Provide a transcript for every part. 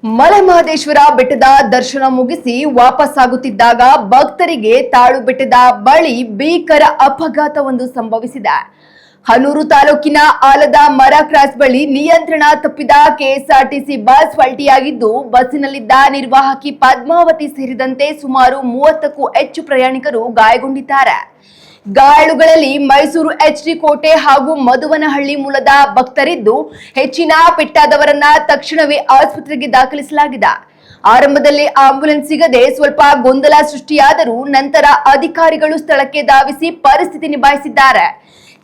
ಮಲೆಮಹದೇಶ್ವರ ಬೆಟ್ಟದ ದರ್ಶನ ಮುಗಿಸಿ ವಾಪಸ್ಸಾಗುತ್ತಿದ್ದಾಗ ಭಕ್ತರಿಗೆ ತಾಳು ಬೆಟ್ಟದ ಬಳಿ ಭೀಕರ ಅಪಘಾತವೊಂದು ಸಂಭವಿಸಿದೆ. ಹನೂರು ತಾಲೂಕಿನ ಆಲದ ಮರ ಕ್ರಾಸ್ ಬಳಿ ನಿಯಂತ್ರಣ ತಪ್ಪಿದ ಕೆಎಸ್ಆರ್ಟಿಸಿ ಬಸ್ ಪಲ್ಟಿಯಾಗಿದ್ದು, ಬಸ್ಸಿನಲ್ಲಿದ್ದ ನಿರ್ವಾಹಕಿ ಪದ್ಮಾವತಿ ಸೇರಿದಂತೆ ಸುಮಾರು 30ಕ್ಕೂ ಹೆಚ್ಚು ಪ್ರಯಾಣಿಕರು ಗಾಯಗೊಂಡಿದ್ದಾರೆ. ಗಾಯಾಳುಗಳಲ್ಲಿ ಮೈಸೂರು ಎಚ್ಡಿ ಕೋಟೆ ಹಾಗೂ ಮಧುವನಹಳ್ಳಿ ಮೂಲದ ಭಕ್ತರಿದ್ದು, ಹೆಚ್ಚಿನ ಪೆಟ್ಟಾದವರನ್ನ ತಕ್ಷಣವೇ ಆಸ್ಪತ್ರೆಗೆ ದಾಖಲಿಸಲಾಗಿದೆ. ಆರಂಭದಲ್ಲಿ ಆಂಬ್ಯುಲೆನ್ಸ್ ಸಿಗದೆ ಸ್ವಲ್ಪ ಗೊಂದಲ ಸೃಷ್ಟಿಯಾದರೂ ನಂತರ ಅಧಿಕಾರಿಗಳು ಸ್ಥಳಕ್ಕೆ ಧಾವಿಸಿ ಪರಿಸ್ಥಿತಿ ನಿಭಾಯಿಸಿದ್ದಾರೆ.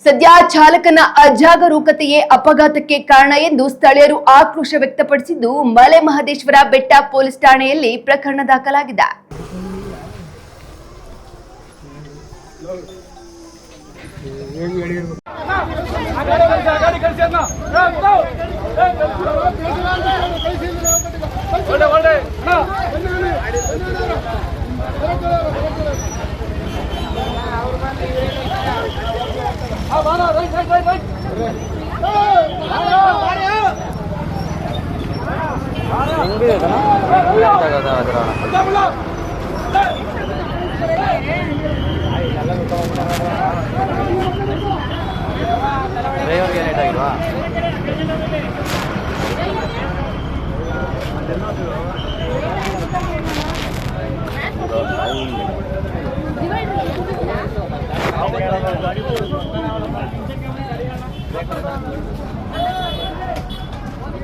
ಸದ್ಯ ಚಾಲಕನ ಅಜಾಗರೂಕತೆಯೇ ಅಪಘಾತಕ್ಕೆ ಕಾರಣ ಎಂದು ಸ್ಥಳೀಯರು ಆಕ್ರೋಶ ವ್ಯಕ್ತಪಡಿಸಿದ್ದು, ಮಲೆಮಹದೇಶ್ವರ ಬೆಟ್ಟ ಪೊಲೀಸ್ ಠಾಣೆಯಲ್ಲಿ ಪ್ರಕರಣ ದಾಖಲಾಗಿದೆ. ಹೆಂಗಿದೆ